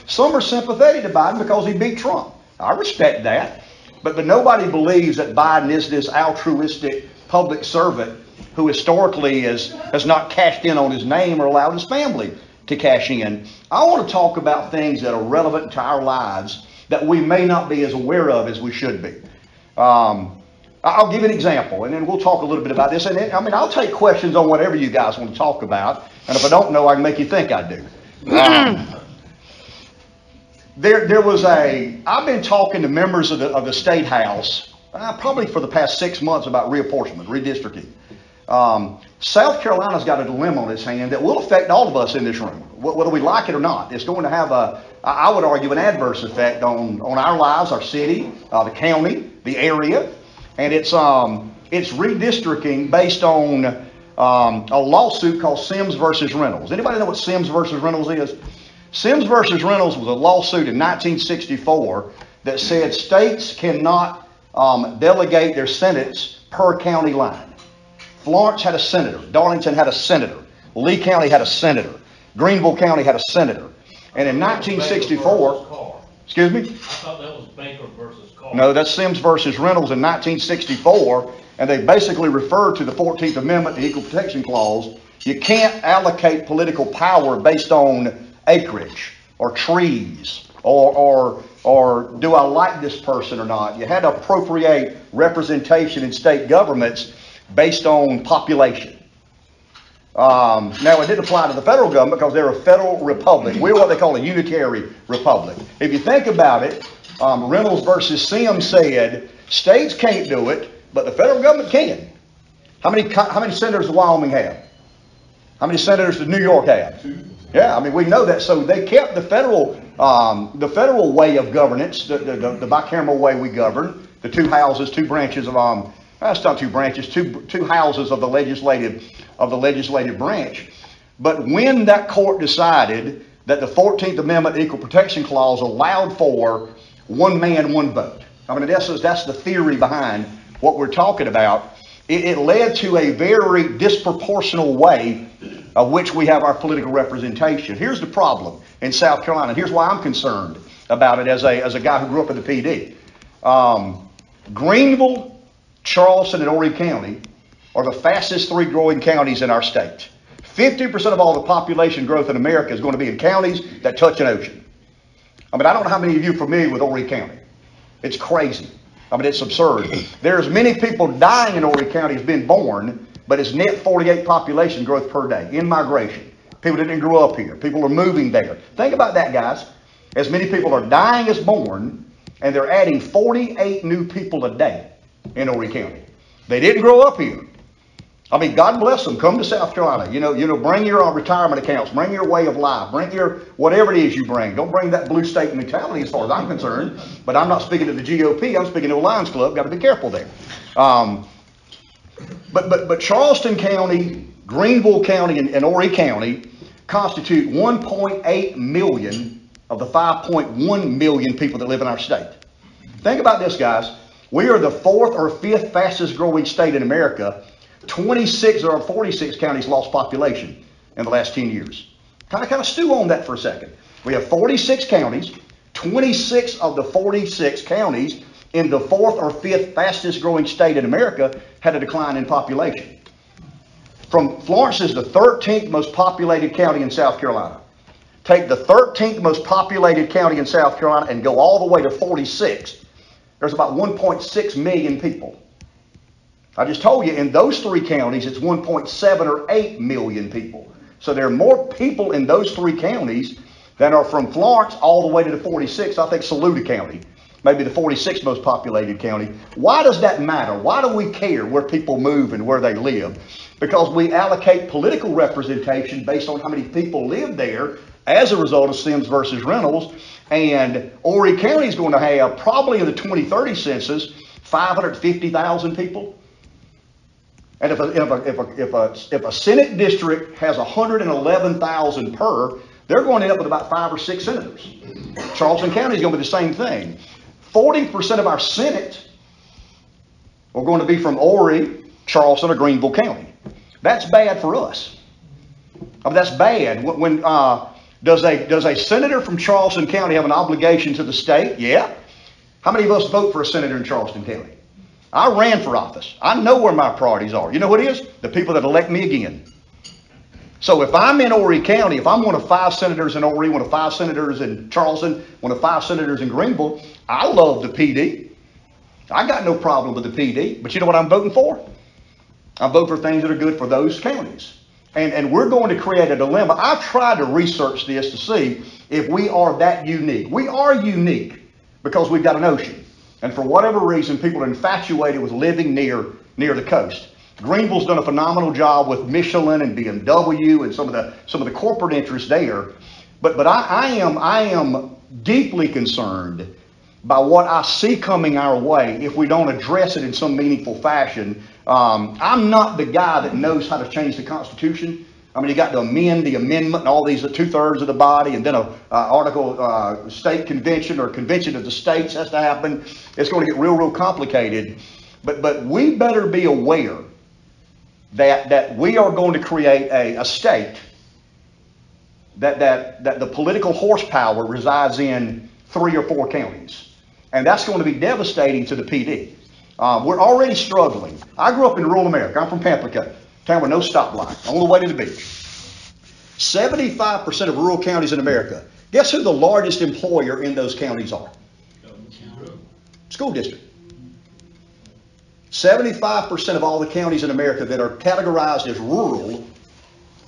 Some are sympathetic to Biden because he beat Trump. I respect that. But nobody believes that Biden is this altruistic public servant who historically has not cashed in on his name or allowed his family to cash in. I want to talk about things that are relevant to our lives that we may not be as aware of as we should be. I'll give an example, and then we'll talk a little bit about this. And I'll take questions on whatever you guys want to talk about. And if I don't know, I can make you think I do. I've been talking to members of the State House probably for the past 6 months about reapportionment, redistricting. South Carolina's got a dilemma on its hand that will affect all of us in this room, whether we like it or not. It's going to have I would argue, an adverse effect on our lives, our city, the county, the area. And it's redistricting based on a lawsuit called Sims versus Reynolds. Anybody know what Sims versus Reynolds is? Sims versus Reynolds was a lawsuit in 1964 that said states cannot delegate their senates per county line. Florence had a senator. Darlington had a senator. Lee County had a senator. Greenville County had a senator. And in 1964, excuse me? I thought that was Baker versus Carr. No, that's Sims versus Reynolds in 1964. And they basically referred to the 14th Amendment, the Equal Protection Clause. You can't allocate political power based on acreage or trees or do I like this person or not. You had to appropriate representation in state governments based on population. Now, it didn't apply to the federal government because they're a federal republic. We're what they call a unitary republic. If you think about it, Reynolds versus Sims said states can't do it, but the federal government can. How many senators does Wyoming have? How many senators does New York have? Yeah, we know that. So they kept the federal way of governance, the bicameral way we govern, the two houses, two branches of that's not two branches, two houses of the legislative branch. But when that court decided that the 14th Amendment Equal Protection Clause allowed for one man, one vote, that's the theory behind what we're talking about. It led to a very disproportional way of which we have our political representation. Here's the problem in South Carolina. Here's why I'm concerned about it as a guy who grew up in the PD. Greenville, Charleston, and Horry County are the fastest three growing counties in our state. 50% of all the population growth in America is going to be in counties that touch an ocean. I don't know how many of you are familiar with Horry County. It's crazy. It's absurd. There's many people dying in Horry County as being born, but it's net 48 population growth per day, in migration. People didn't grow up here. People are moving there. Think about that, guys. As many people are dying as born, and they're adding 48 new people a day in Horry County. They didn't grow up here. God bless them. Come to South Carolina. Bring your retirement accounts. Bring your way of life. Bring your whatever it is you bring. Don't bring that blue state mentality as far as I'm concerned. But I'm not speaking to the GOP. I'm speaking to the Lions Club. Got to be careful there. But Charleston County, Greenville County, and Horry County constitute 1.8 million of the 5.1 million people that live in our state. Think about this, guys. We are the fourth or fifth fastest growing state in America. 26 or 46 counties lost population in the last 10 years. Kind of stew on that for a second. We have 46 counties. 26 of the 46 counties in the fourth or fifth fastest growing state in America had a decline in population. Florence is the 13th most populated county in South Carolina. Take the 13th most populated county in South Carolina and go all the way to 46. There's about 1.6 million people. I just told you in those three counties it's 1.7 or 8 million people. So there are more people in those three counties than are from Florence all the way to the 46th. I think Saluda County, maybe the 46th most populated county. Why does that matter? Why do we care where people move and where they live? Because we allocate political representation based on how many people live there as a result of Sims versus Reynolds. And Horry County is going to have, probably in the 2030 census, 550,000 people. And if a Senate district has 111,000 per, they're going to end up with about 5 or 6 senators. Charleston County is going to be the same thing. 40% of our Senate are going to be from Horry, Charleston, or Greenville County. That's bad for us. That's bad. When Does a senator from Charleston County have an obligation to the state? Yeah. How many of us vote for a senator in Charleston County? I ran for office. I know where my priorities are. You know what it is? The people that elect me again. So if I'm in Horry County, if I'm one of 5 senators in Horry, one of 5 senators in Charleston, one of 5 senators in Greenville, I love the PD. I got no problem with the PD. But you know what I'm voting for? I'm voting for things that are good for those counties. And we're going to create a dilemma. I tried to research this to see if we are that unique. We are unique because we've got an ocean. And for whatever reason, people are infatuated with living near the coast. Greenville's done a phenomenal job with Michelin and BMW and some of the corporate interests there. But I am deeply concerned by what I see coming our way if we don't address it in some meaningful fashion. I'm not the guy that knows how to change the Constitution. I mean, you got to amend the amendment and all these 2/3 of the body, and then a state convention or convention of the states has to happen. It's going to get real complicated. But we better be aware that we are going to create a state that the political horsepower resides in 3 or 4 counties. And that's going to be devastating to the PD. We're already struggling. I grew up in rural America. I'm from Pamplico, town with no stoplight, on the way to the beach. 75% of rural counties in America, guess who the largest employer in those counties are? School district. 75% of all the counties in America that are categorized as rural,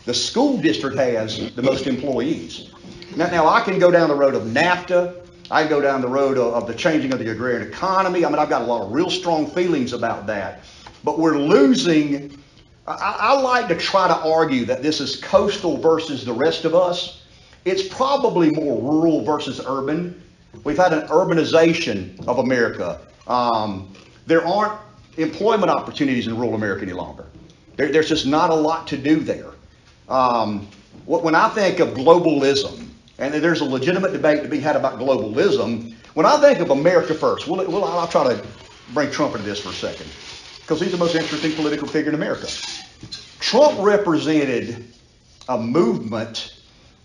the school district has the most employees. Now I can go down the road of NAFTA. I can go down the road of the changing of the agrarian economy. I mean, I've got a lot of real strong feelings about that. But we're losing. I like to try to argue that this is coastal versus the rest of us. It's probably more rural versus urban. We've had an urbanization of America. There aren't employment opportunities in rural America any longer. There's just not a lot to do there. When I think of globalism, and there's a legitimate debate to be had about globalism, when I think of America first, I'll try to bring Trump into this for a second, because he's the most interesting political figure in America. Trump represented a movement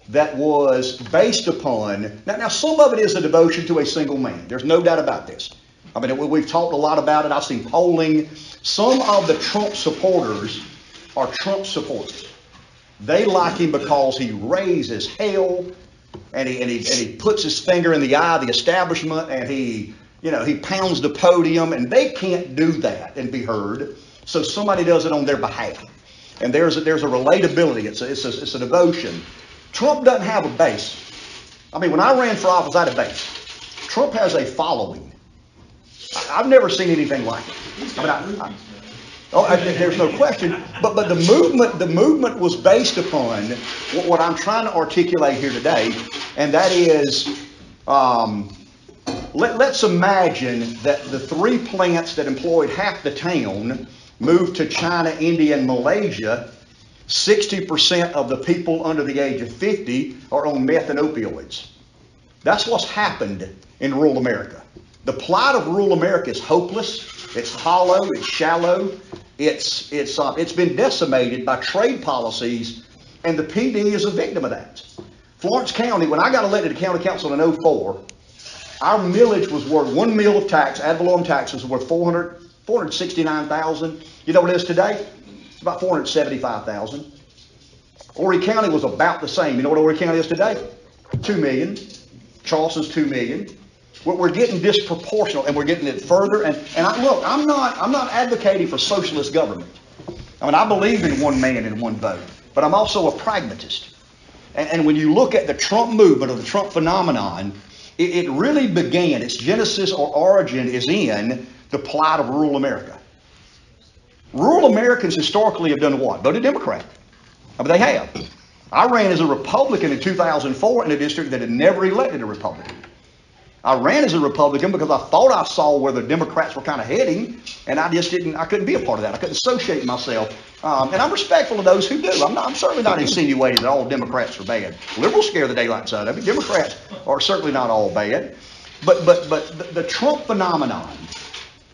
that was based upon, now some of it is a devotion to a single man. There's no doubt about this. I mean, we've talked a lot about it. I've seen polling. Some of the Trump supporters are Trump supporters. They like him because he raises hell, and he puts his finger in the eye of the establishment, and he pounds the podium, and they can't do that and be heard. So somebody does it on their behalf, and there's a relatability. It's a devotion. Trump doesn't have a base. I mean, when I ran for office, I had a base. Trump has a following. I've never seen anything like it. There's no question. But the movement was based upon what I'm trying to articulate here today, and that is, let's imagine that the 3 plants that employed half the town moved to China, India, and Malaysia. 60% of the people under the age of 50 are on meth and opioids. That's what's happened in rural America. The plight of rural America is hopeless. It's hollow. It's shallow. It's been decimated by trade policies, and the PD is a victim of that. Florence County, when I got elected to county council in 2004, our millage was worth, 1 meal of tax, ad valorem taxes, was worth $469,000. You know what it is today? It's about $475,000. Horry County was about the same. You know what Horry County is today? $2 million. Charleston's $2 million. We're getting disproportional, and we're getting it further. And look, I'm not advocating for socialist government. I mean, I believe in one man and one vote, but I'm also a pragmatist. And when you look at the Trump movement or the Trump phenomenon, it really began, its genesis or origin is in the plight of rural America. Rural Americans historically have done what? Voted Democrat. I mean, they have. I ran as a Republican in 2004 in a district that had never elected a Republican. I ran as a Republican because I thought I saw where the Democrats were kind of heading, and I couldn't be a part of that. I couldn't associate myself. And I'm respectful of those who do. I'm certainly not insinuating that all Democrats are bad. Liberals scare the daylights out of me. Democrats are certainly not all bad. But the Trump phenomenon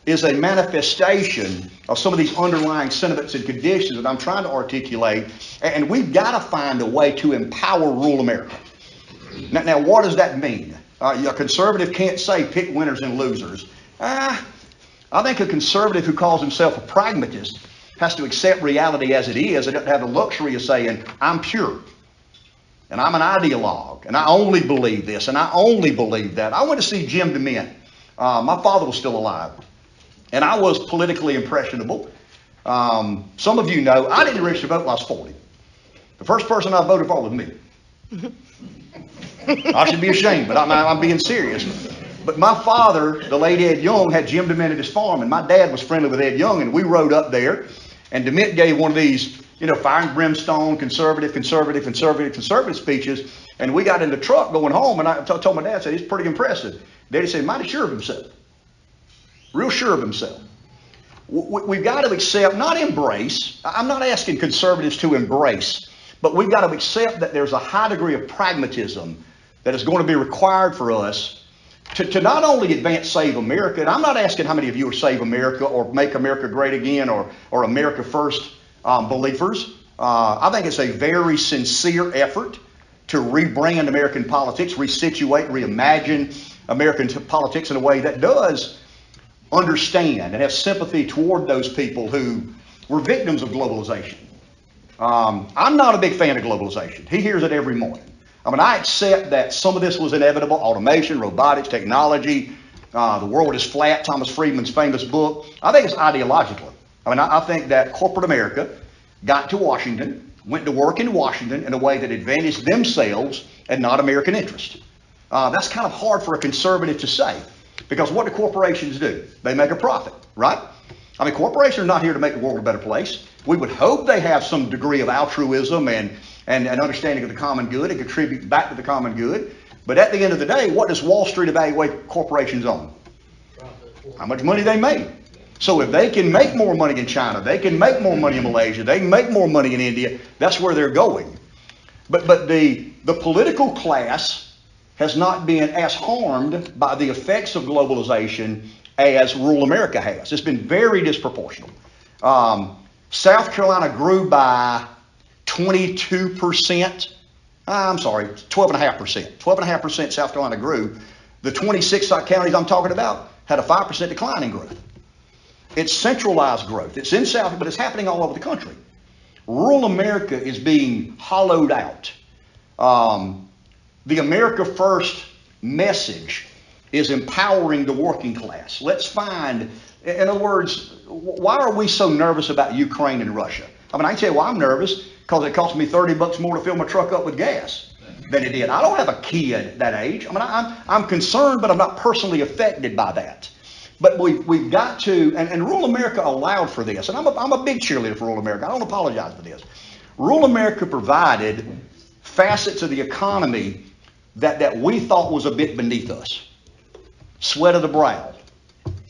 is a manifestation of some of these underlying sentiments and conditions that I'm trying to articulate. And we've got to find a way to empower rural America. Now what does that mean? A conservative can't say pick winners and losers. I think a conservative who calls himself a pragmatist has to accept reality as it is and doesn't have the luxury of saying, I'm pure, and I'm an ideologue, and I only believe this, and I only believe that. I went to see Jim DeMint. My father was still alive, and I was politically impressionable. Some of you know, I didn't register to vote when I was 40. The first person I voted for was me. I should be ashamed, but I'm being serious. But my father, the late Ed Young, had Jim DeMint at his farm, and my dad was friendly with Ed Young, and we rode up there, and DeMint gave one of these, fire and brimstone, conservative speeches, and we got in the truck going home, and I told my dad, I said, he's pretty impressive. Daddy said, mighty sure of himself. Real sure of himself. We've got to accept, not embrace, I'm not asking conservatives to embrace, but we've got to accept that there's a high degree of pragmatism that is going to be required for us to not only advance Save America, and I'm not asking how many of you are Save America or Make America Great Again or America First believers. I think it's a very sincere effort to rebrand American politics, resituate, reimagine American politics in a way that does understand and have sympathy toward those people who were victims of globalization. I'm not a big fan of globalization. He hears it every morning. I accept that some of this was inevitable, automation, robotics, technology, the world is flat, Thomas Friedman's famous book. I think it's ideological. I think that corporate America got to Washington, went to work in Washington in a way that advantaged themselves and not American interest. That's kind of hard for a conservative to say, because what do corporations do? They make a profit, right? Corporations are not here to make the world a better place. We would hope they have some degree of altruism and an understanding of the common good and contribute back to the common good. But at the end of the day, what does Wall Street evaluate corporations on? How much money they make. So if they can make more money in China, they can make more money in Malaysia, they can make more money in India, that's where they're going. But the political class has not been as harmed by the effects of globalization as rural America has. It's been very disproportional. South Carolina grew by 22%. I'm sorry, 12.5%. 12.5% South Carolina grew. The 26 counties I'm talking about had a 5% decline in growth. It's centralized growth. It's in South, but it's happening all over the country. Rural America is being hollowed out. The America First message is empowering the working class. Let's find, in other words, why are we so nervous about Ukraine and Russia? I can tell you why I'm nervous, because it cost me $30 more to fill my truck up with gas than it did. I don't have a kid that age. I'm concerned, but I'm not personally affected by that. But we've got to, and rural America allowed for this, and I'm a big cheerleader for rural America. I don't apologize for this. Rural America provided facets of the economy that we thought was a bit beneath us. Sweat of the brow,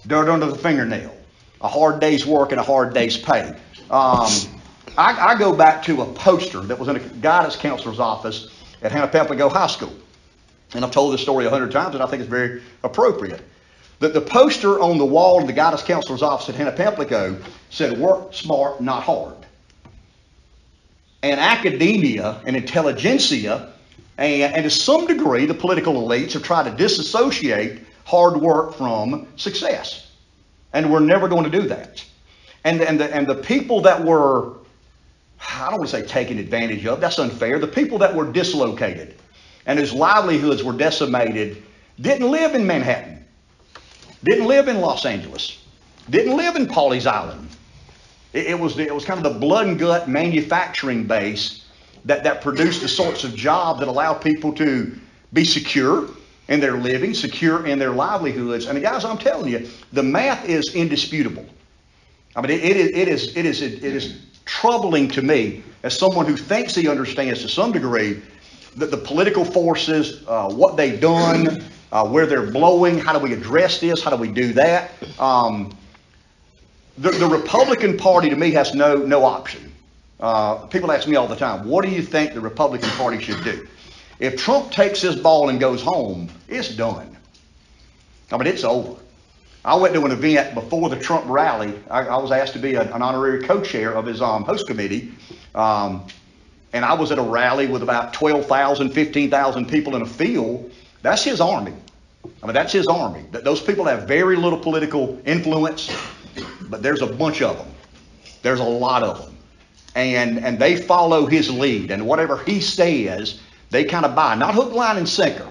dirt under the fingernail, a hard day's work and a hard day's pay. I go back to a poster that was in a guidance counselor's office at Hannah-Pamplico High School. And I've told this story 100 times, and I think it's very appropriate. The poster on the wall in the guidance counselor's office at Hannah-Pamplico said, work smart, not hard. And academia and intelligentsia, and to some degree, the political elites have tried to disassociate hard work from success. And we're never going to do that. And the people that were, I don't want to say taken advantage of, that's unfair. The people that were dislocated and whose livelihoods were decimated didn't live in Manhattan, didn't live in Los Angeles, didn't live in Pawleys Island. It was kind of the blood and gut manufacturing base that produced the sorts of jobs that allow people to be secure in their living, secure in their livelihoods. And guys, I'm telling you, the math is indisputable. It is troubling to me as someone who thinks he understands to some degree that the political forces, what they've done, where they're blowing, how do we address this, how do we do that. The Republican Party to me has no option. People ask me all the time, what do you think the Republican Party should do? If Trump takes this ball and goes home, it's done. It's over. I went to an event before the Trump rally. I was asked to be an honorary co-chair of his host committee. and I was at a rally with about 12,000, 15,000 people in a field, that's his army. I mean, that's his army. Those people have very little political influence, but there's a bunch of them. There's a lot of them. And they follow his lead. And whatever he says, they kind of buy. Not hook, line, and sinker,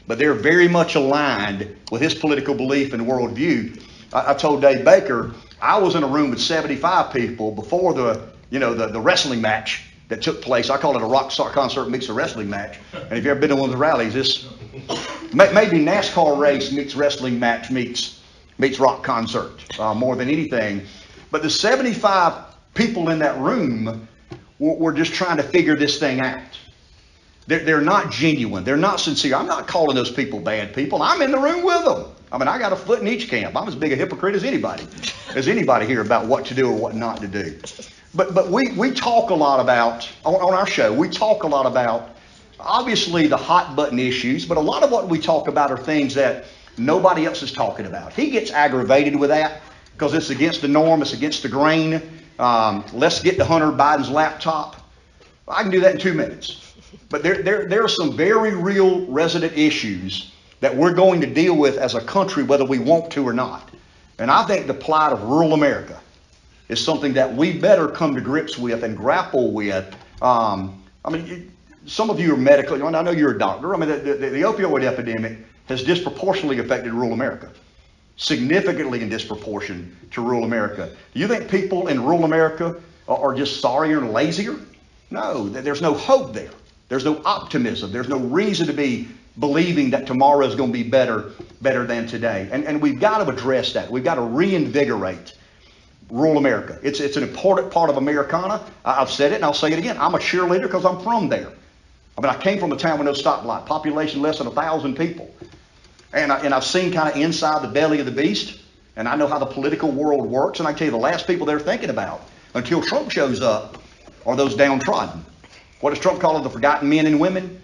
but they're very much aligned with his political belief and worldview. I told Dave Baker, I was in a room with 75 people before the wrestling match that took place. I call it a rock concert meets a wrestling match. And if you've ever been to one of the rallies, this maybe NASCAR race meets wrestling match meets rock concert more than anything. But the 75 people in that room were just trying to figure this thing out. They're not genuine. They're not sincere. I'm not calling those people bad people. I'm in the room with them. I mean, I got a foot in each camp. I'm as big a hypocrite as anybody here about what to do or what not to do. But we talk a lot about, on our show, we talk a lot about, obviously, the hot button issues, but a lot of what we talk about are things that nobody else is talking about. He gets aggravated with that because it's against the norm, it's against the grain. Let's get to Hunter Biden's laptop. I can do that in 2 minutes. But there are some very real resident issues that we're going to deal with as a country, whether we want to or not. And I think the plight of rural America is something that we better come to grips with and grapple with. I mean, some of you are medical. I know you're a doctor. I mean, the opioid epidemic has disproportionately affected rural America, significantly in disproportion to rural America. Do you think people in rural America are just sorrier and lazier? No, there's no hope there. There's no optimism. There's no reason to be believing that tomorrow is going to be better than today. And we've got to address that. We've got to reinvigorate rural America. It's an important part of Americana. I've said it and I'll say it again. I'm a cheerleader because I'm from there. I mean, I came from a town with no stoplight, population less than 1,000 people. And I've seen kind of inside the belly of the beast, and I know how the political world works. And I tell you, the last people they're thinking about until Trump shows up are those downtrodden. What does Trump call it? The forgotten men and women?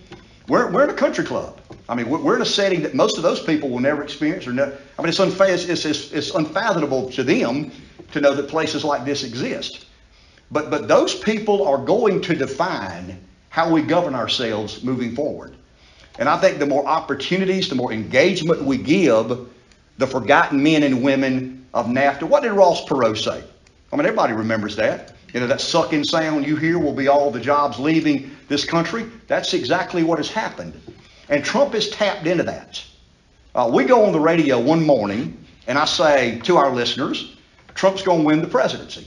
We're in a country club. I mean, we're in a setting that most of those people will never experience or know. I mean, it's unfathomable to them to know that places like this exist. But those people are going to define how we govern ourselves moving forward. And I think the more opportunities, the more engagement we give the forgotten men and women of NAFTA. What did Ross Perot say? I mean, everybody remembers that. You know, that sucking sound you hear will be all the jobs leaving this country. That's exactly what has happened. And Trump has tapped into that. We go on the radio one morning and I say to our listeners, Trump's going to win the presidency.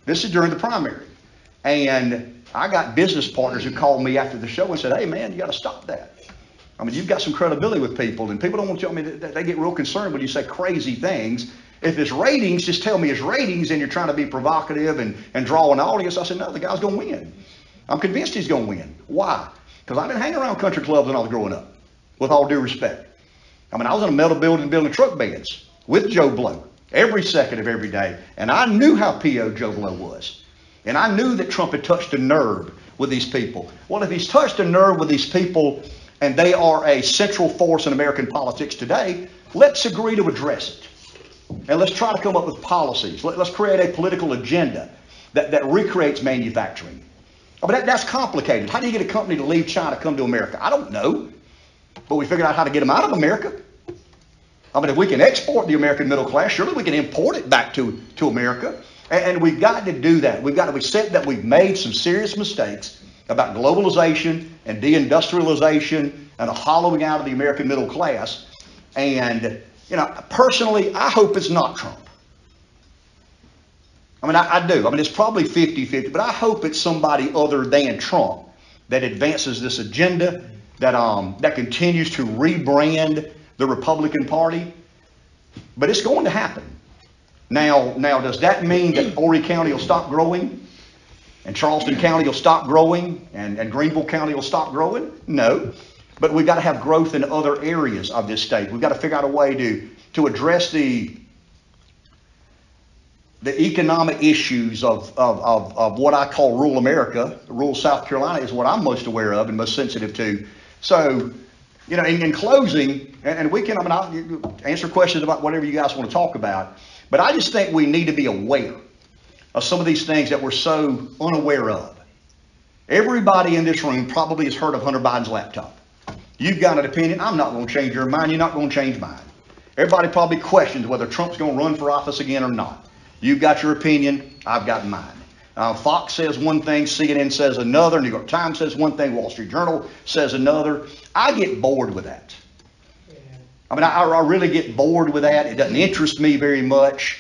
This is during the primary. And I got business partners who called me after the show and said, hey, man, you got to stop that. I mean, you've got some credibility with people, and people don't want to tell me that they get real concerned when you say crazy things. If it's ratings, just tell me it's ratings and you're trying to be provocative and draw an audience. I said, no, the guy's going to win. I'm convinced he's going to win. Why? Because I didn't hang around country clubs when I was growing up, with all due respect. I mean, I was in a metal building building truck beds with Joe Blow every second of every day, and I knew how P.O. Joe Blow was. And I knew that Trump had touched a nerve with these people. Well, if he's touched a nerve with these people and they are a central force in American politics today, let's agree to address it. And let's try to come up with policies. Let's create a political agenda that recreates manufacturing. I mean, that's complicated. How do you get a company to leave China, come to America? I don't know. But we figured out how to get them out of America. I mean, if we can export the American middle class, surely we can import it back to America. And we've got to do that. We've got to accept that we've made some serious mistakes about globalization and deindustrialization and a hollowing out of the American middle class. And, you know, personally, I hope it's not Trump. I mean, I do. I mean, it's probably 50-50, but I hope it's somebody other than Trump that advances this agenda, that continues to rebrand the Republican Party. But it's going to happen. Now, does that mean that Horry County will stop growing? And Charleston County will stop growing? And Greenville County will stop growing? No. But we've got to have growth in other areas of this state. We've got to figure out a way to address the economic issues of what I call rural America. Rural South Carolina is what I'm most aware of and most sensitive to. So, you know, in closing, and we can, I'll answer questions about whatever you guys want to talk about. But I just think we need to be aware of some of these things that we're so unaware of. Everybody in this room probably has heard of Hunter Biden's laptop. You've got an opinion. I'm not going to change your mind. You're not going to change mine. Everybody probably questions whether Trump's going to run for office again or not. You've got your opinion. I've got mine. Fox says one thing, CNN says another, New York Times says one thing, Wall Street Journal says another. I get bored with that. I mean, I really get bored with that. It doesn't interest me very much.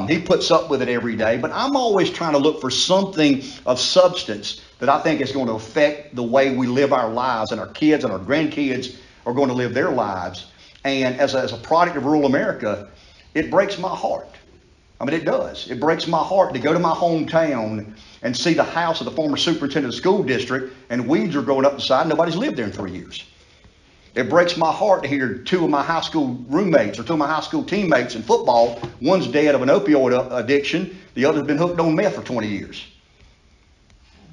He puts up with it every day, but I'm always trying to look for something of substance that I think is going to affect the way we live our lives, and our kids and our grandkids are going to live their lives. And as a product of rural America, it breaks my heart. I mean, it does. It breaks my heart to go to my hometown and see the house of the former superintendent of the school district, and weeds are growing up the side. Nobody's lived there in 3 years. It breaks my heart to hear two of my high school roommates or two of my high school teammates in football, one's dead of an opioid addiction, the other's been hooked on meth for 20 years.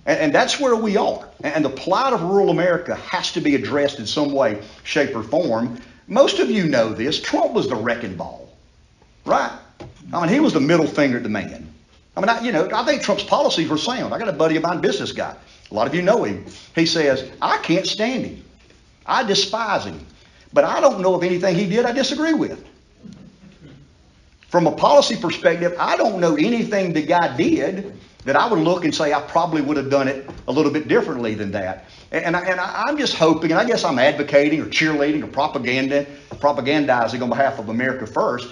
And that's where we are. And the plight of rural America has to be addressed in some way, shape, or form. Most of you know this. Trump was the wrecking ball, right? I mean, he was the middle finger to the man. I mean, I think Trump's policies were sound. I got a buddy of mine, business guy. A lot of you know him. He says, I can't stand him. I despise him. But I don't know if anything he did I disagree with. From a policy perspective, I don't know anything the guy did that I would look and say I probably would have done it a little bit differently than that. And I'm just hoping, and I guess I'm advocating or cheerleading or propagandizing on behalf of America First.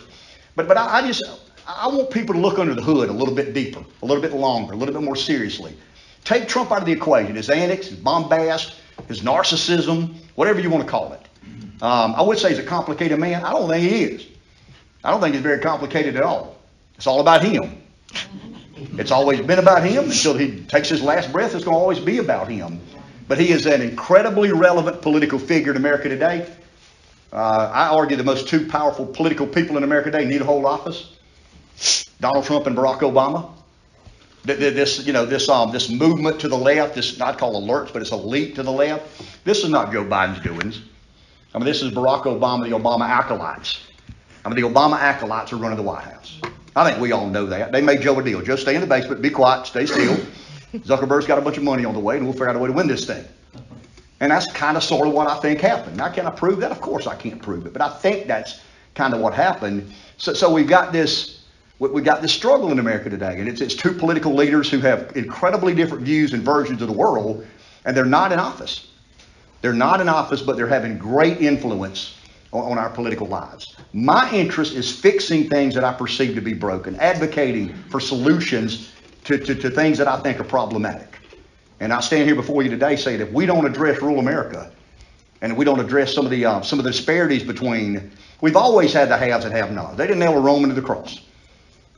But I want people to look under the hood a little bit deeper, a little bit longer, a little bit more seriously. Take Trump out of the equation, his antics, his bombast, his narcissism, whatever you want to call it. I would say he's a complicated man. I don't think he is. I don't think he's very complicated at all. It's all about him. It's always been about him. Until he takes his last breath, it's going to always be about him. But he is an incredibly relevant political figure in America today. I argue the most two powerful political people in America today need to hold office. Donald Trump and Barack Obama. This movement to the left, this not called alerts, but it's elite to the left. This is not Joe Biden's doings. I mean, this is Barack Obama, the Obama acolytes. I mean, the Obama acolytes are running the White House. I think we all know that. They made Joe a deal. Just stay in the basement, be quiet, stay still. Zuckerberg's got a bunch of money on the way, and we'll figure out a way to win this thing. And that's kind of sort of what I think happened. Now, can I prove that? Of course I can't prove it, but I think that's kind of what happened. So we've got this struggle in America today, and it's two political leaders who have incredibly different views and versions of the world, and they're not in office. They're not in office, but they're having great influence on our political lives. My interest is fixing things that I perceive to be broken, advocating for solutions to things that I think are problematic. And I stand here before you today saying if we don't address rural America, and if we don't address some of the disparities between, we've always had the haves and have-nots. They didn't nail a Roman to the cross.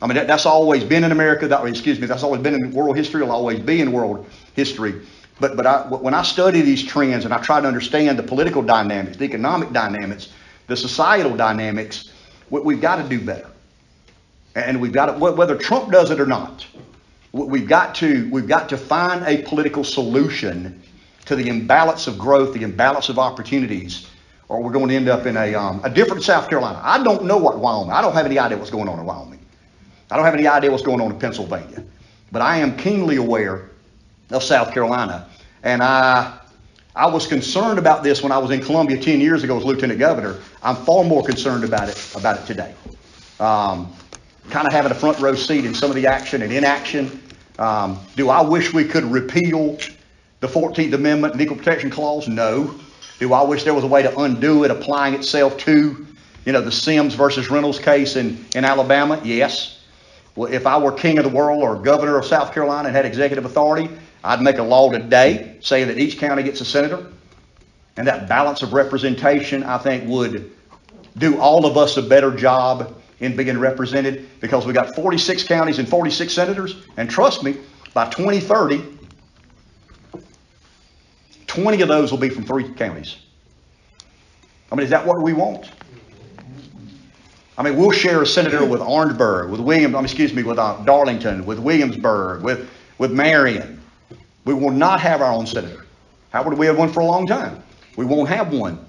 I mean, that's always been in America. That's always been in world history. It'll always be in world history. But when I study these trends and I try to understand the political dynamics, the economic dynamics, the societal dynamics, we've got to do better. And we've got to, whether Trump does it or not, we've got to find a political solution to the imbalance of growth, the imbalance of opportunities, or we're going to end up in a different South Carolina. I don't know what Wyoming. I don't have any idea what's going on in Wyoming. I don't have any idea what's going on in Pennsylvania. But I am keenly aware of South Carolina. And I was concerned about this when I was in Columbia 10 years ago as lieutenant governor. I'm far more concerned about it today. Kind of having a front row seat in some of the action and inaction. Do I wish we could repeal the 14th Amendment and Equal Protection Clause? No. Do I wish there was a way to undo it, applying itself to, the Sims versus Reynolds case in Alabama? Yes. Well, if I were king of the world or governor of South Carolina and had executive authority, I'd make a law today saying that each county gets a senator. And that balance of representation, I think, would do all of us a better job in being represented, because we got 46 counties and 46 senators. And trust me, by 2030, 20 of those will be from 3 counties. I mean, is that what we want? I mean, we'll share a senator with Orangeburg, with Darlington, with Williamsburg, with Marion. We will not have our own senator. How would we have one for a long time? We won't have one.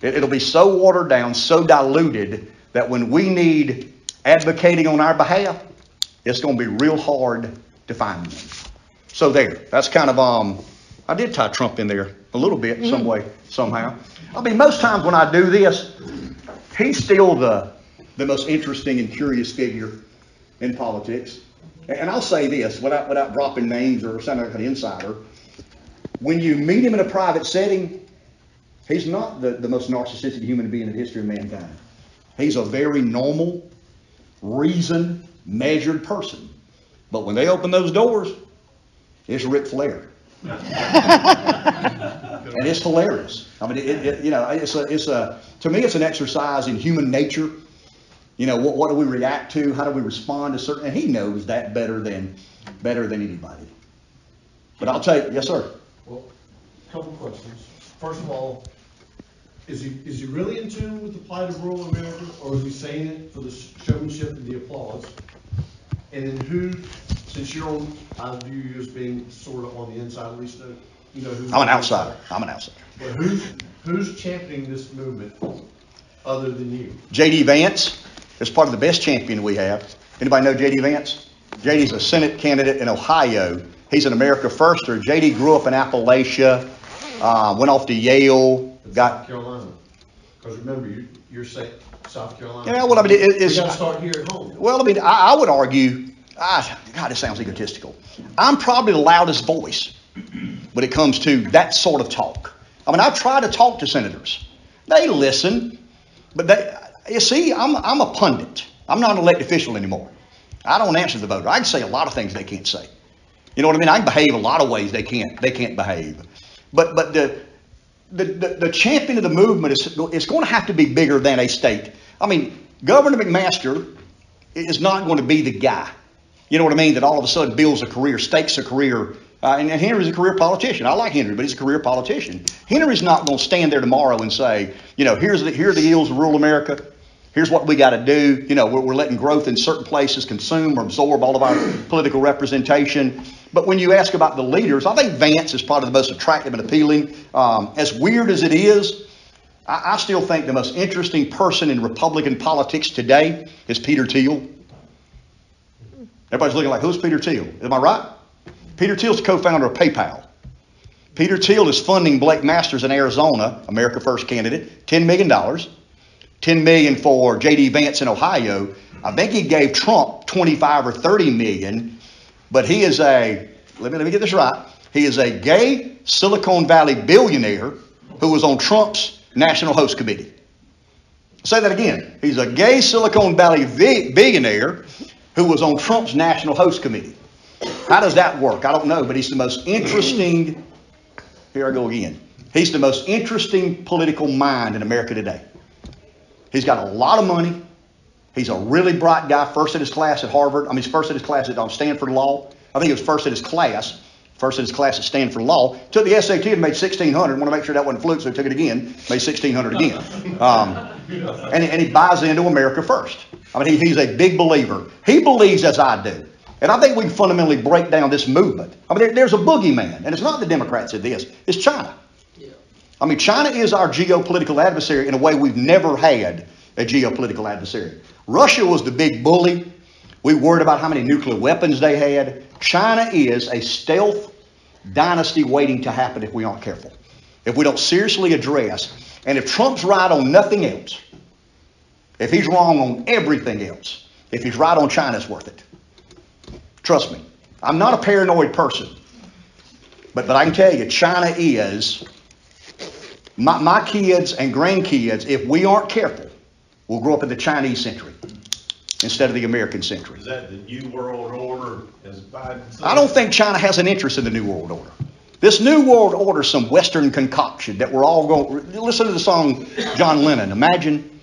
It'll be so watered down, so diluted, that when we need advocating on our behalf, it's going to be real hard to find one. So there, that's kind of, I did tie Trump in there a little bit, some way, somehow. I mean, most times when I do this, he's still the most interesting and curious figure in politics. And I'll say this, without dropping names or sounding like an insider, when you meet him in a private setting, he's not the most narcissistic human being in the history of mankind. He's a very normal, reasoned, measured person. But when they open those doors, it's Ric Flair. And it's hilarious. I mean, to me, it's an exercise in human nature. You know, what do we react to? How do we respond to certain? And he knows that better than anybody. But I'll tell you, yes, sir. Well, a couple questions. First of all, is he really in tune with the plight of rural America, or is he saying it for the showmanship and the applause? And then who, since you're on, I view you as being sort of on the inside, at least, you know who's. I'm an outsider. But who's championing this movement other than you? J.D. Vance is part of the best champion we have. Anybody know J.D. Vance? J.D.'s a Senate candidate in Ohio. He's an America Firster. J.D. grew up in Appalachia, went off to Yale, South Carolina. Because remember, you're South Carolina. Yeah, well, I mean, it's you got to start here at home. Well, I mean, I would argue, God, this sounds egotistical. I'm probably the loudest voice when it comes to that sort of talk. I mean, I try to talk to senators. They listen, but you see, I'm a pundit. I'm not an elected official anymore. I don't answer the voter. I can say a lot of things they can't say. You know what I mean? I can behave a lot of ways they can't behave. But the champion of the movement is going to have to be bigger than a state. I mean, Governor McMaster is not going to be the guy. You know what I mean? That all of a sudden builds a career, stakes a career. And Henry's a career politician. I like Henry, but he's a career politician. Henry's not going to stand there tomorrow and say, you know, here are the ills of rural America. Here's what we got to do. You know, we're letting growth in certain places consume or absorb all of our political representation. But when you ask about the leaders, I think Vance is probably the most attractive and appealing. As weird as it is, I still think the most interesting person in Republican politics today is Peter Thiel. Everybody's looking like, who's Peter Thiel? Am I right? Peter Thiel's the co-founder of PayPal. Peter Thiel is funding Blake Masters in Arizona, America First candidate, $10 million. $10 million for J.D. Vance in Ohio. I think he gave Trump $25 or $30 million. But he is let me get this right. He is a gay Silicon Valley billionaire who was on Trump's National Host Committee. Say that again. He's a gay Silicon Valley billionaire who was on Trump's National Host Committee. How does that work? I don't know, but he's the most interesting, here I go again. He's the most interesting political mind in America today. He's got a lot of money. He's a really bright guy, first in his class at Harvard. I mean, he's first in his class at Stanford Law. I think he was first in his class at Stanford Law. Took the SAT and made 1,600. Want to make sure that wasn't fluke, so he took it again, made 1,600 again. And he buys into America First. I mean, he's a big believer. He believes as I do. And I think we can fundamentally break down this movement. I mean, there's a boogeyman, and it's not the Democrats at this. It's China. I mean, China is our geopolitical adversary in a way we've never had a geopolitical adversary. Russia was the big bully. We worried about how many nuclear weapons they had. China is a stealth dynasty waiting to happen if we aren't careful. If we don't seriously address, and if Trump's right on nothing else, if he's wrong on everything else, if he's right on China, it's worth it. Trust me. I'm not a paranoid person. But I can tell you, China is... My kids and grandkids, if we aren't careful, will grow up in the Chinese century instead of the American century. Is that the New World Order, as Biden said? I don't think China has an interest in the New World Order. This New World Order is some Western concoction that we're all going... Listen to the song John Lennon, Imagine.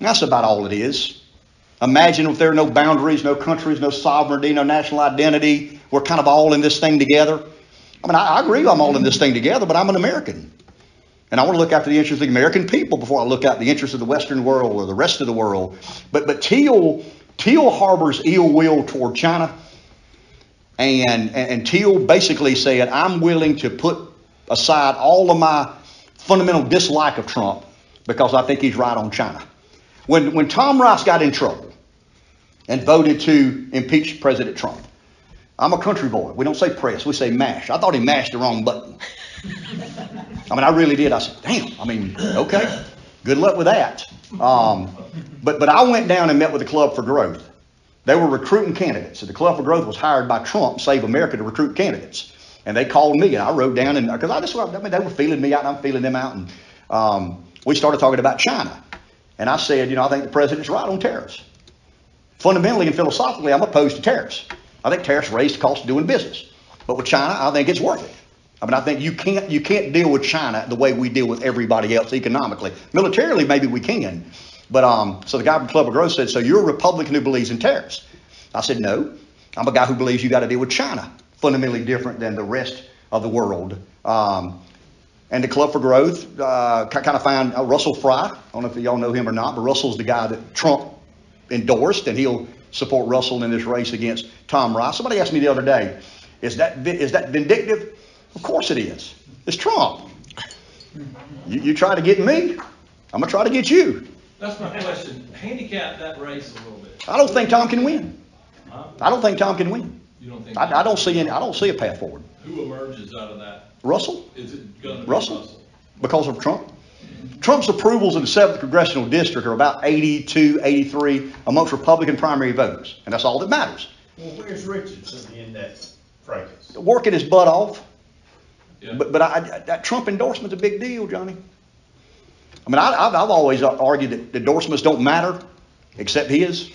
That's about all it is. Imagine if there are no boundaries, no countries, no sovereignty, no national identity. We're kind of all in this thing together. I mean, I agree I'm all in this thing together, but I'm an American. And I want to look after the interests of the American people before I look at the interests of the Western world or the rest of the world. But Thiel harbors ill will toward China. And Thiel basically said, I'm willing to put aside all of my fundamental dislike of Trump because I think he's right on China. When Tom Rice got in trouble and voted to impeach President Trump, I'm a country boy. We don't say press, we say mash. I thought he mashed the wrong button. I mean, I really did. I said, damn, I mean, okay, good luck with that. But I went down and met with the Club for Growth. They were recruiting candidates. So the Club for Growth was hired by Trump, Save America, to recruit candidates. And they called me, and I wrote down, and because I mean, they were feeling me out, and I'm feeling them out. And we started talking about China. And I said, I think the president's right on tariffs. Fundamentally and philosophically, I'm opposed to tariffs. I think tariffs raise the cost of doing business. But with China, I think it's worth it. I mean, I think you can't deal with China the way we deal with everybody else economically. Militarily, maybe we can. But so the guy from Club of Growth said, so you're a Republican who believes in tariffs? I said, no. I'm a guy who believes you got to deal with China. Fundamentally different than the rest of the world. And the Club for Growth kind of found Russell Fry. I don't know if y'all know him or not, but Russell's the guy that Trump endorsed, and he'll support Russell in this race against Tom Rice. Somebody asked me the other day, is that vindictive? Of course it is. It's Trump. You try to get me, I'm going to try to get you. That's my question. Handicap that race a little bit. I don't think Tom can win. Huh? I don't think Tom can win. You don't think? I don't see a path forward. Who emerges out of that? Russell? Is it going to be Russell? Because of Trump? Trump's approvals in the 7th Congressional District are about 82, 83 amongst Republican primary voters. And that's all that matters. Well, where's Richardson in that fracas? Working his butt off. Yeah. But that Trump endorsement's a big deal, Johnny. I mean, I've always argued that endorsements don't matter except his.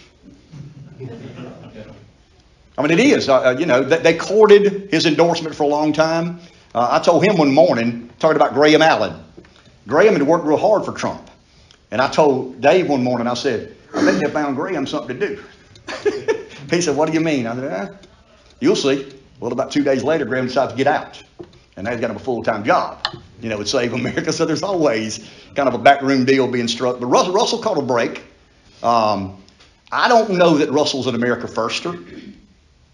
I mean, it is. They courted his endorsement for a long time. I told him one morning, talking about Graham Allen. Graham had worked real hard for Trump. And I told Dave one morning, I said, I think they found Graham something to do. He said, what do you mean? I said, you'll see. Well, about 2 days later, Graham decided to get out. And now he's got him a full-time job, with Save America. So there's always kind of a backroom deal being struck. But Russell caught a break. I don't know that Russell's an America firster.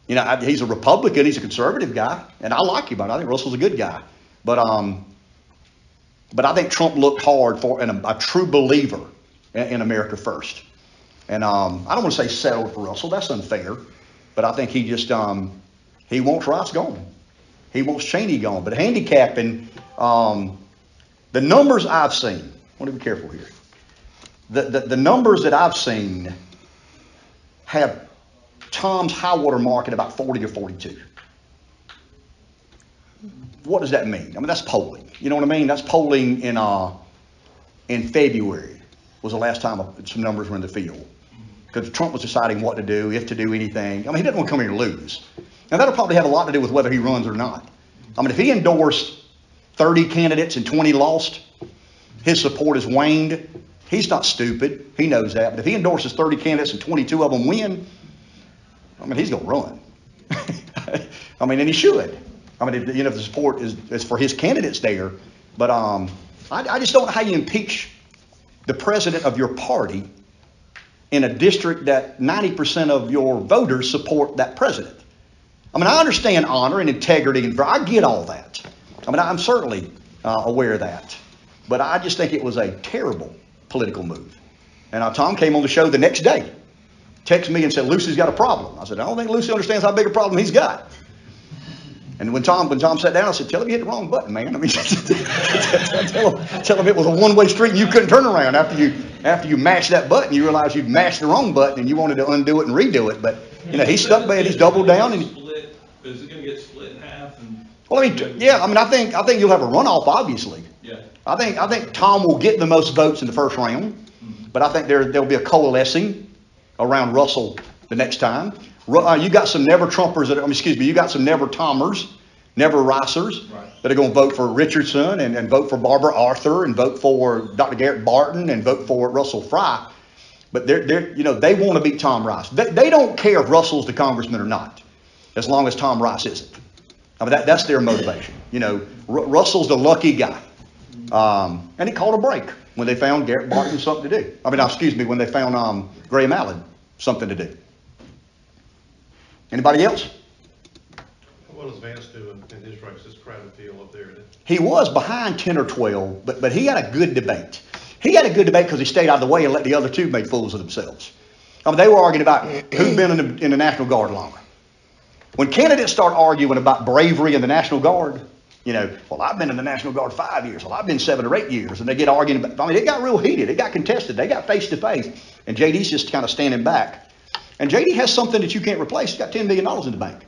He's a Republican. He's a conservative guy. And I like him. I think Russell's a good guy. But I think Trump looked hard for a true believer in America first. And I don't want to say settled for Russell. That's unfair. But I think he just, he wants Rice gone. He wants Cheney gone. But handicapping, the numbers I've seen, I want to be careful here. The numbers that I've seen have Tom's high water mark at about 40 or 42. What does that mean? I mean, that's polling. You know what I mean? That's polling in February was the last time some numbers were in the field. Because Trump was deciding what to do, if to do anything. I mean, he doesn't want to come here to lose. Now, that'll probably have a lot to do with whether he runs or not. I mean, if he endorsed 30 candidates and 20 lost, his support has waned. He's not stupid. He knows that. But if he endorses 30 candidates and 22 of them win, I mean, he's going to run. I mean, and he should. I mean, if the support is for his candidates there. But I just don't know how you impeach the president of your party in a district that 90% of your voters support that president. I mean, I understand honor and integrity, and I get all that. I mean, I'm certainly aware of that. But I just think it was a terrible political move. And Tom came on the show the next day, texted me and said, Lucy's got a problem. I said, I don't think Lucy understands how big a problem he's got. And when Tom sat down, I said, tell him you hit the wrong button, man. I mean, tell him it was a one-way street and you couldn't turn around. After you mashed that button, you realized you'd mashed the wrong button and you wanted to undo it and redo it. But, he stuck by it. He's doubled down. And is it going to get split in half? Well, I think you'll have a runoff, obviously. Yeah. I think Tom will get the most votes in the first round. Mm-hmm. But I think there'll be a coalescing around Russell the next time. You got some never Trumpers you got some never Tommers, never Ricers, right, that are going to vote for Richardson and vote for Barbara Arthur and vote for Dr. Garrett Barton and vote for Russell Fry. But they want to beat Tom Rice. They don't care if Russell's the congressman or not, as long as Tom Rice isn't. I mean, that's their motivation. Russell's the lucky guy. And he called a break when they found Garrett Barton something to do. When they found Graham Allen something to do. Anybody else? What does Vance do in his race, this crowded field up there? He was behind 10 or 12, but he had a good debate. He had a good debate because he stayed out of the way and let the other two make fools of themselves. I mean, they were arguing about who's been in the National Guard longer. When candidates start arguing about bravery in the National Guard, you know, well, I've been in the National Guard 5 years. Well, I've been 7 or 8 years. And they get arguing about, I mean, it got real heated. It got contested. They got face to face. And JD's just kind of standing back. And JD has something that you can't replace. He's got $10 million in the bank.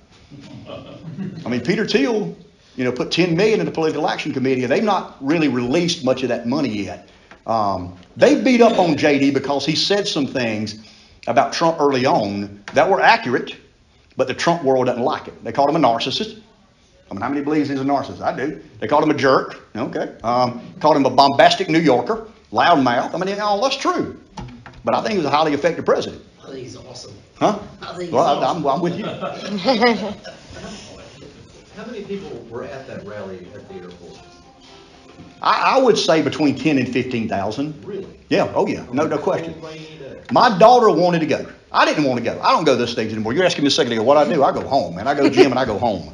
I mean, Peter Thiel, you know, put $10 million in the Political Action Committee, and they've not really released much of that money yet. They beat up on JD because he said some things about Trump early on that were accurate, but the Trump world doesn't like it. They called him a narcissist. I mean, how many believes he's a narcissist? I do. They called him a jerk. Okay. Called him a bombastic New Yorker, loudmouth. I mean, all that's true. But I think he was a highly effective president. I think he's awesome. Huh? I think he's well, awesome. I'm with you. How many people were at that rally at the airport? I would say between 10 and 15,000. Really? Yeah. Oh, yeah. No question. My daughter wanted to go. I didn't want to go. I don't go to those things anymore. You're asking me a second ago what I do. I go home, man. I go to the gym and I go home.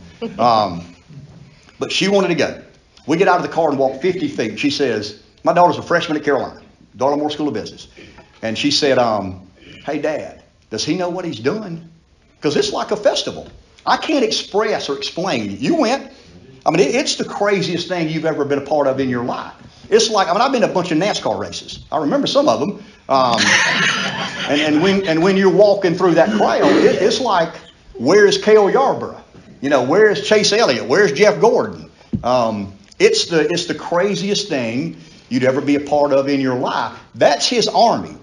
But she wanted to go. We get out of the car and walk 50 feet. She says, my daughter's a freshman at Carolina, Dartmouth School of Business. And she said, hey, Dad, does he know what he's doing? Because it's like a festival. I can't express or explain. You went. I mean, it's the craziest thing you've ever been a part of in your life. It's like, I mean, I've been to a bunch of NASCAR races. I remember some of them. And when you're walking through that crowd, it's like, where is Cale Yarborough? You know, where is Chase Elliott? Where's Jeff Gordon? It's the craziest thing you'd ever be a part of in your life. That's his army.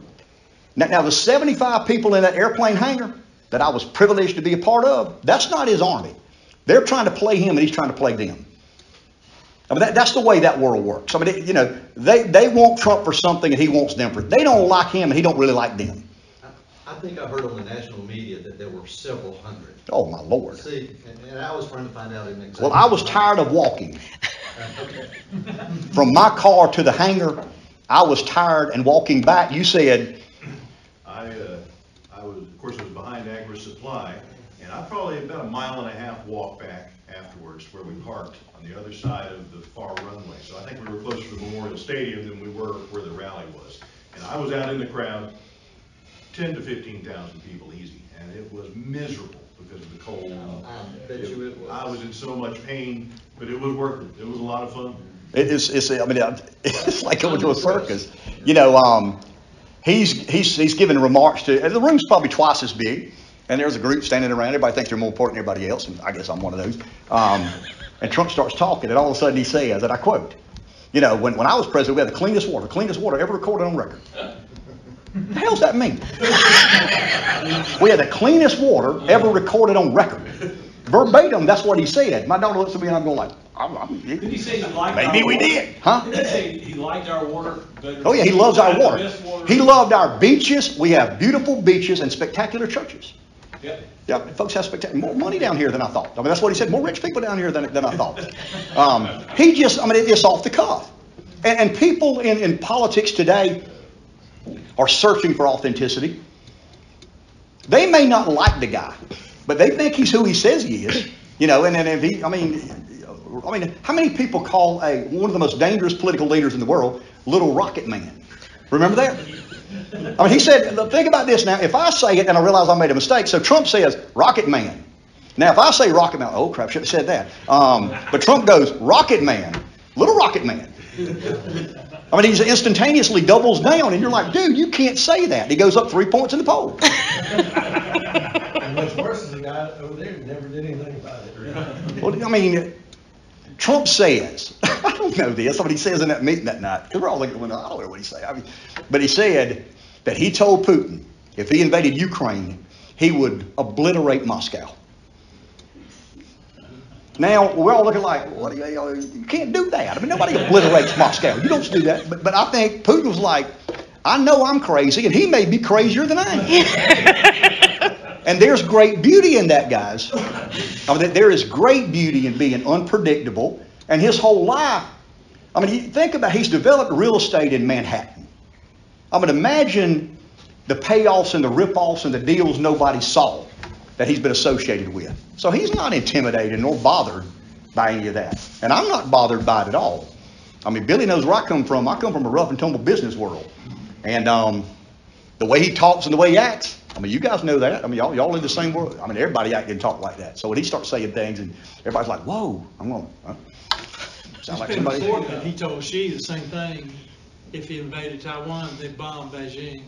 Now the 75 people in that airplane hangar that I was privileged to be a part of, that's not his army. They're trying to play him and he's trying to play them. I mean, that's the way that world works. I mean, you know, they want Trump for something and he wants them for it. They don't like him and he don't really like them. I think I heard on the national media that there were several hundred. Oh, my Lord. See, and I was trying to find out exactly. Well, I was tired of walking. From my car to the hangar, I was tired, and walking back, you said... I was, of course, I was behind Agri Supply, and I probably about a mile and a half walk back afterwards where we parked on the other side of the far runway. So I think we were closer to Memorial Stadium than we were where the rally was. And I was out in the crowd, 10 to 15,000 people easy, and it was miserable because of the cold. I bet you it was. I was in so much pain, but it was worth it. It was a lot of fun. It's like going to a circus. You know, he's giving remarks to, and the room's probably twice as big, and there's a group standing around. Everybody thinks they're more important than everybody else, and I guess I'm one of those. And Trump starts talking, and all of a sudden he says, and I quote, you know, when I was president, we had the cleanest water ever recorded on record. What the hell does that mean? We had the cleanest water ever recorded on record. Verbatim, that's what he said. My daughter looks at me and I'm going like, Did he say he liked maybe our we water? did. Huh? Did he say he liked our water better? Oh yeah, he loves our water. The best water? He loved our beaches. We have beautiful beaches and spectacular churches. Yep. Yeah, folks have more money down here than I thought. I mean, that's what he said. More rich people down here than I thought. It's off the cuff. And people in politics today are searching for authenticity. They may not like the guy, but they think he's who he says he is. You know, and if he, I mean, how many people call one of the most dangerous political leaders in the world Little Rocket Man? Remember that? I mean, he said, think about this now. If I say it and I realize I made a mistake, so Trump says Rocket Man. Now, if I say Rocket Man, oh crap, should have said that. But Trump goes Rocket Man, Little Rocket Man. I mean, he instantaneously doubles down, and you're like, dude, you can't say that. He goes up 3 points in the poll. And what's worse is the guy over there who never did anything about it. Well, I mean, Trump says, I don't know this, but he says in that meeting that night, because we're all looking, I don't know what he said. I mean, but he said that he told Putin if he invaded Ukraine, he would obliterate Moscow. Now, we're all looking like, what, you can't do that. I mean, nobody obliterates Moscow. You don't do that. But I think Putin was like, I know I'm crazy, and he may be crazier than I am. And there's great beauty in that, guys. I mean, there is great beauty in being unpredictable. And his whole life, I mean, think about, he's developed real estate in Manhattan. I mean, imagine the payoffs and the rip-offs and the deals nobody saw that he's been associated with. So he's not intimidated nor bothered by any of that. And I'm not bothered by it at all. I mean, Billy knows where I come from. I come from a rough and tumble business world. And the way he talks and the way he acts, I mean, you guys know that. I mean, y'all in the same world. I mean, everybody can talk like that. So when he starts saying things and everybody's like, whoa, I'm going, sound like It's been somebody. important that he told Xi the same thing. If he invaded Taiwan, they'd bomb Beijing.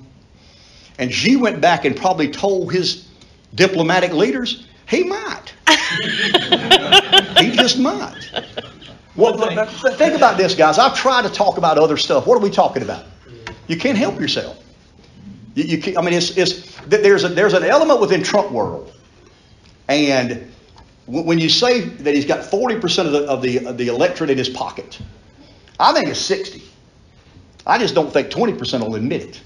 And Xi went back and probably told his diplomatic leaders, he might. He just might. Well, think about this, guys. I've tried to talk about other stuff. What are we talking about? You can't help yourself. You can't, I mean, there's an element within Trump world, and when you say that he's got 40% of the electorate in his pocket, I think it's 60. I just don't think 20% will admit it.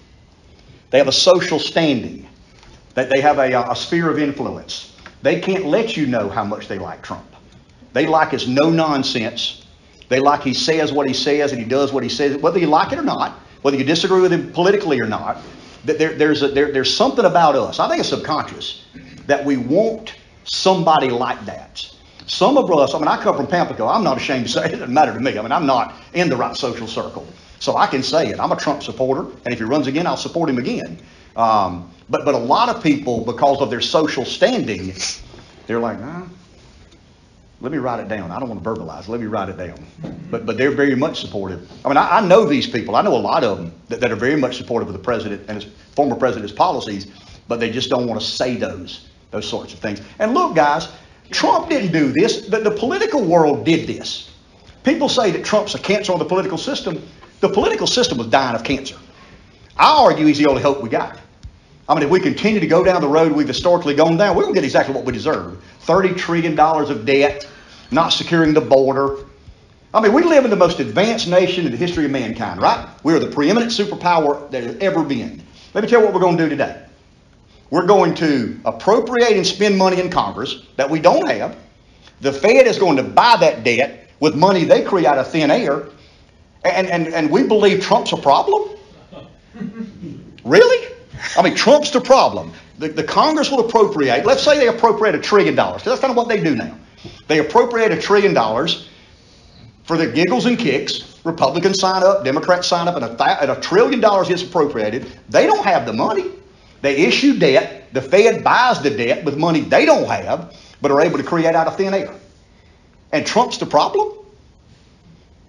They have a social standing, that they have a sphere of influence. They can't let you know how much they like Trump. They like his no nonsense. They like he says what he says and he does what he says, whether you like it or not, whether you disagree with him politically or not. There's something about us, I think it's subconscious, that we want somebody like that. Some of us, I mean, I come from Pamplico. I'm not ashamed to say it. It doesn't matter to me. I mean, I'm not in the right social circle. So I can say it. I'm a Trump supporter, and if he runs again, I'll support him again. But a lot of people, because of their social standing, they're like, nah, let me write it down. I don't want to verbalize. Let me write it down. But they're very much supportive. I mean, I know these people. I know a lot of them that are very much supportive of the president and his former president's policies, but they just don't want to say those sorts of things. And look, guys, Trump didn't do this. The political world did this. People say that Trump's a cancer on the political system. The political system was dying of cancer. I argue he's the only hope we got. I mean, if we continue to go down the road we've historically gone down, we're going to get exactly what we deserve. $30 trillion of debt, not securing the border. I mean, we live in the most advanced nation in the history of mankind, right? We are the preeminent superpower that has ever been. Let me tell you what we're going to do today. We're going to appropriate and spend money in Congress that we don't have. The Fed is going to buy that debt with money they create out of thin air. And we believe Trump's a problem? Really? I mean, Trump's the problem. The Congress will appropriate, let's say they appropriate $1 trillion, because that's kind of what they do now. They appropriate $1 trillion for the giggles and kicks. Republicans sign up, Democrats sign up, and $1 trillion gets appropriated. They don't have the money. They issue debt. The Fed buys the debt with money they don't have, but are able to create out of thin air. And Trump's the problem?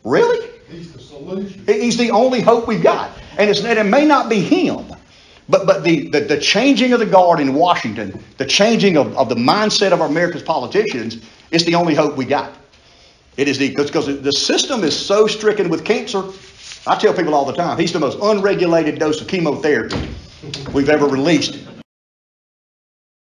Really? He's the solution. He's the only hope we've got. And it may not be him, but the changing of the guard in Washington, the changing of the mindset of America's politicians is the only hope we got. It is because the system is so stricken with cancer. I tell people all the time, he's the most unregulated dose of chemotherapy we've ever released